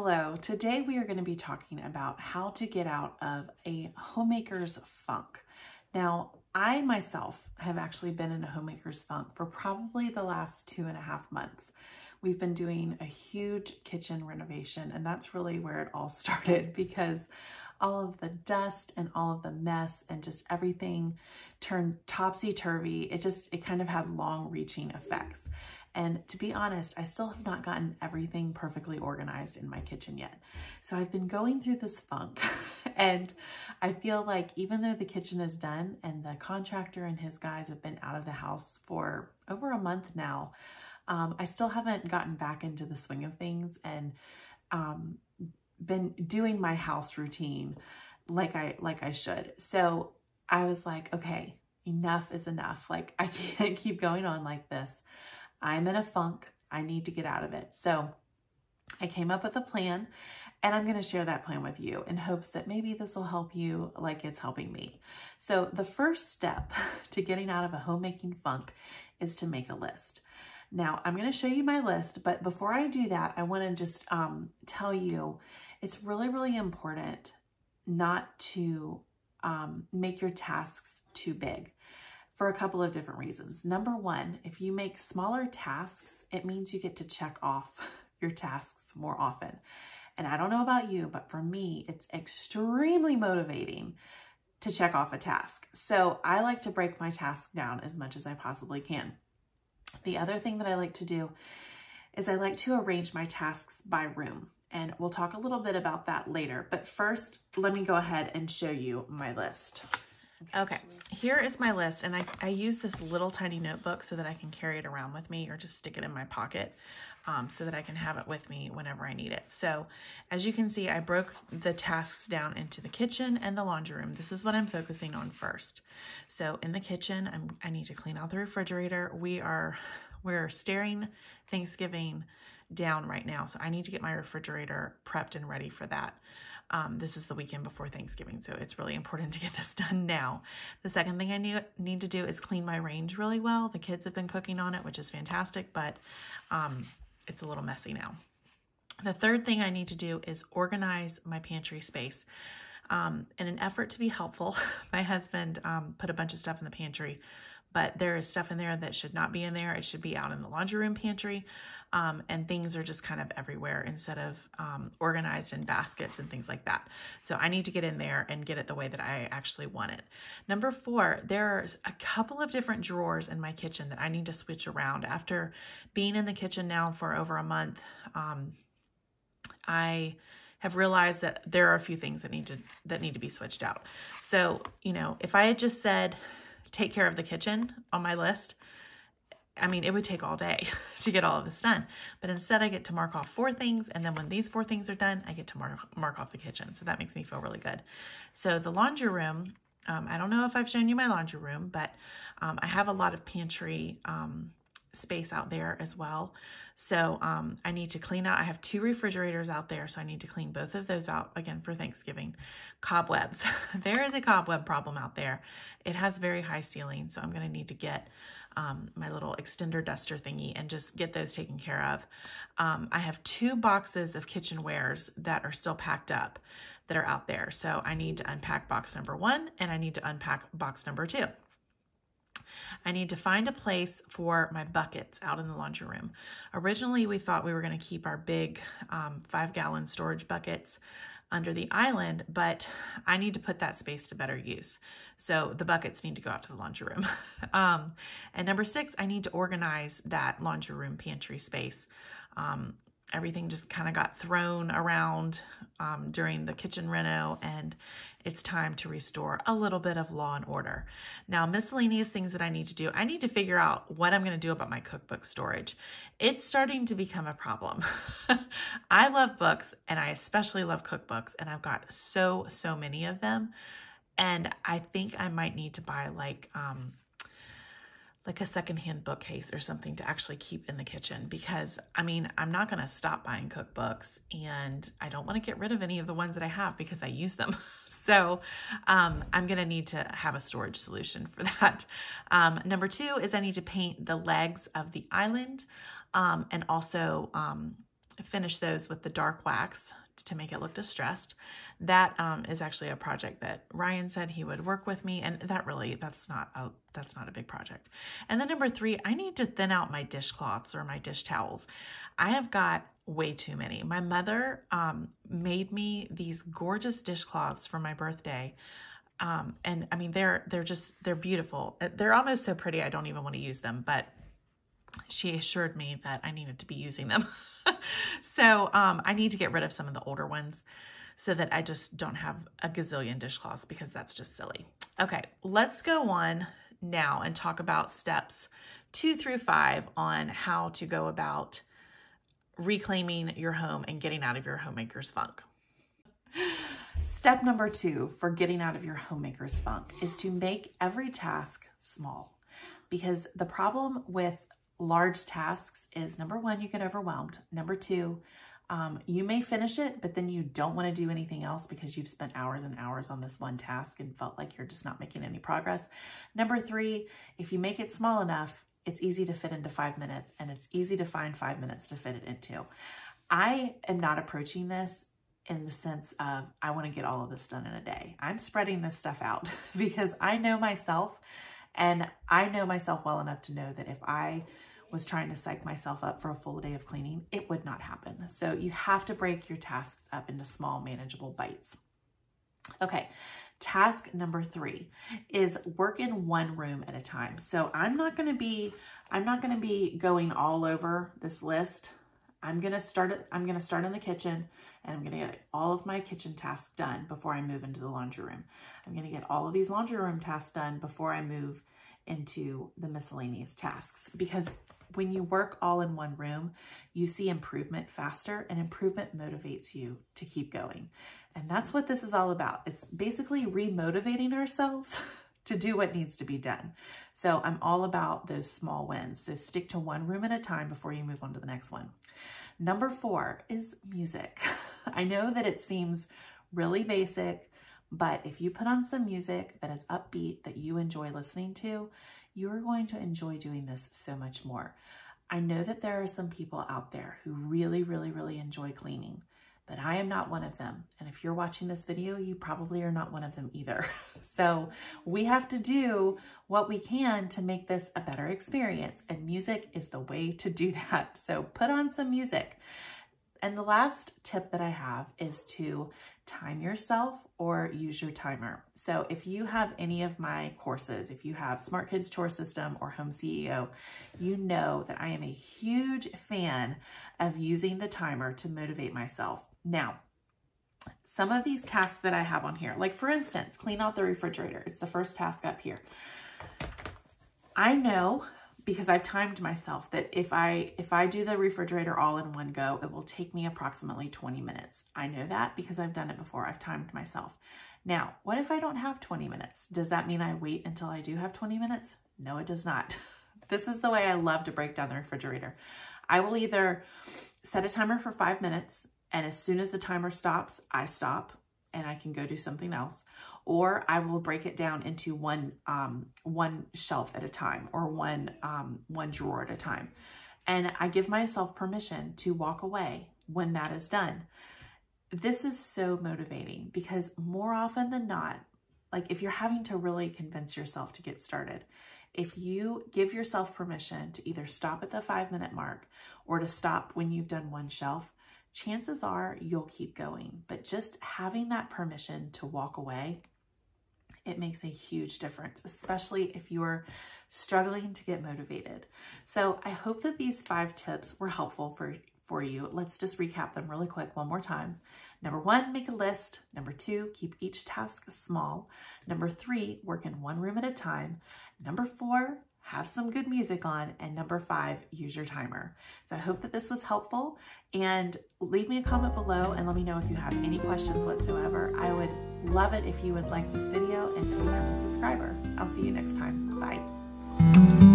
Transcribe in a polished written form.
Hello, today we are going to be talking about how to get out of a homemaker's funk. Now, I myself have actually been in a homemaker's funk for probably the last 2.5 months. We've been doing a huge kitchen renovation, and that's really where it all started because all of the dust and all of the mess and just everything turned topsy-turvy. It kind of had long-reaching effects. And to be honest, I still have not gotten everything perfectly organized in my kitchen yet. So I've been going through this funk and I feel like even though the kitchen is done and the contractor and his guys have been out of the house for over a month now, I still haven't gotten back into the swing of things and been doing my house routine like I should. So I was like, okay, enough is enough. Like I can't keep going on like this. I'm in a funk. I need to get out of it. So I came up with a plan and I'm going to share that plan with you in hopes that maybe this will help you like it's helping me. So the first step to getting out of a homemaking funk is to make a list. Now I'm going to show you my list, but before I do that, I want to just tell you it's really, really important not to make your tasks too big. For a couple of different reasons. Number one, if you make smaller tasks, it means you get to check off your tasks more often. And I don't know about you, but for me, it's extremely motivating to check off a task. So I like to break my tasks down as much as I possibly can. The other thing that I like to do is I like to arrange my tasks by room. And we'll talk a little bit about that later. But first, let me go ahead and show you my list. Okay, here is my list, and I use this little tiny notebook so that I can carry it around with me or just stick it in my pocket so that I can have it with me whenever I need it. So as you can see, I broke the tasks down into the kitchen and the laundry room. This is what I'm focusing on first. So in the kitchen, I need to clean out the refrigerator. We're staring Thanksgiving down right now, so I need to get my refrigerator prepped and ready for that. This is the weekend before Thanksgiving, so it's really important to get this done now. The second thing I need to do is clean my range really well. The kids have been cooking on it, which is fantastic, but it's a little messy now. The third thing I need to do is organize my pantry space. In an effort to be helpful, my husband put a bunch of stuff in the pantry, but there is stuff in there that should not be in there. It should be out in the laundry room pantry. And things are just kind of everywhere instead of organized in baskets and things like that. So I need to get in there and get it the way that I actually want it. Number 4, there's a couple of different drawers in my kitchen that I need to switch around. After being in the kitchen now for over a month, I have realized that there are a few things that need to be switched out. So, you know, if I had just said, take care of the kitchen on my list, I mean, it would take all day to get all of this done. But instead, I get to mark off 4 things. And then when these 4 things are done, I get to mark off the kitchen. So that makes me feel really good. So the laundry room, I don't know if I've shown you my laundry room, but I have a lot of pantry space out there as well. So I need to clean out. I have 2 refrigerators out there, so I need to clean both of those out again for Thanksgiving. Cobwebs. There is a cobweb problem out there. It has very high ceilings, so I'm going to need to get my little extender duster thingy and just get those taken care of. I have 2 boxes of kitchenwares that are still packed up that are out there. So I need to unpack box number 1 and I need to unpack box number 2. I need to find a place for my buckets out in the laundry room. Originally, we thought we were going to keep our big 5-gallon storage buckets under the island, but I need to put that space to better use. So the buckets need to go out to the laundry room. And number 6, I need to organize that laundry room pantry space. Everything just kind of got thrown around during the kitchen reno, and it's time to restore a little bit of law and order. Now, miscellaneous things that I need to do. I need to figure out what I'm going to do about my cookbook storage. It's starting to become a problem. I love books, and I especially love cookbooks, and I've got so many of them. And I think I might need to buy like a secondhand bookcase or something to actually keep in the kitchen, because I mean, I'm not going to stop buying cookbooks, and I don't want to get rid of any of the ones that I have because I use them. So I'm going to need to have a storage solution for that. Number 2 is I need to paint the legs of the island and also finish those with the dark wax to make it look distressed. That is actually a project that Ryan said he would work with me, and that's not a big project. And then number 3, I need to thin out my dishcloths or my dish towels. I have got way too many. My mother made me these gorgeous dishcloths for my birthday. And I mean, they're beautiful. They're almost so pretty I don't even want to use them, but she assured me that I needed to be using them. So I need to get rid of some of the older ones so that I just don't have a gazillion dishcloths, because that's just silly. Okay, let's go on now and talk about steps 2 through 5 on how to go about reclaiming your home and getting out of your homemaker's funk. Step number 2 for getting out of your homemaker's funk is to make every task small, because the problem with large tasks is, number 1, you get overwhelmed. Number 2, you may finish it, but then you don't want to do anything else because you've spent hours and hours on this one task and felt like you're just not making any progress. Number 3, if you make it small enough, it's easy to fit into 5 minutes, and it's easy to find 5 minutes to fit it into. I am not approaching this in the sense of, I want to get all of this done in a day. I'm spreading this stuff out because I know myself, and I know myself well enough to know that if I was trying to psych myself up for a full day of cleaning, it would not happen. So you have to break your tasks up into small, manageable bites. Okay, task number 3 is work in one room at a time. So I'm not going to be going all over this list. I'm going to start in the kitchen, and I'm going to get all of my kitchen tasks done before I move into the laundry room. I'm going to get all of these laundry room tasks done before I move into the miscellaneous tasks, because when you work all in one room, you see improvement faster, and improvement motivates you to keep going. And that's what this is all about. It's basically remotivating ourselves to do what needs to be done. So I'm all about those small wins. So stick to one room at a time before you move on to the next one. Number 4 is music. I know that it seems really basic, but if you put on some music that is upbeat, that you enjoy listening to, you're going to enjoy doing this so much more. I know that there are some people out there who really, really, really enjoy cleaning, but I am not one of them. And if you're watching this video, you probably are not one of them either. So we have to do what we can to make this a better experience, and music is the way to do that. So put on some music. And the last tip that I have is to time yourself or use your timer. So if you have any of my courses, if you have Smart Kids Chore System or Home CEO, you know that I am a huge fan of using the timer to motivate myself. Now, some of these tasks that I have on here, like for instance, clean out the refrigerator. It's the first task up here. I know, because I've timed myself, that if I do the refrigerator all in one go, it will take me approximately 20 minutes. I know that because I've done it before. I've timed myself. Now, what if I don't have 20 minutes? Does that mean I wait until I do have 20 minutes? No, it does not. This is the way I love to break down the refrigerator. I will either set a timer for 5 minutes, and as soon as the timer stops, I stop and I can go do something else. Or I will break it down into one shelf at a time, or one drawer at a time. And I give myself permission to walk away when that is done. This is so motivating, because more often than not, like if you're having to really convince yourself to get started, if you give yourself permission to either stop at the 5-minute mark or to stop when you've done one shelf, chances are you'll keep going. But just having that permission to walk away, it makes a huge difference, especially if you're struggling to get motivated. So I hope that these 5 tips were helpful for you. Let's just recap them really quick one more time. Number 1, make a list. Number 2, keep each task small. Number 3, work in one room at a time. Number 4, have some good music on. And number 5, use your timer. So I hope that this was helpful, and leave me a comment below and let me know if you have any questions whatsoever. I would love it if you would like this video and become a subscriber. I'll see you next time. Bye.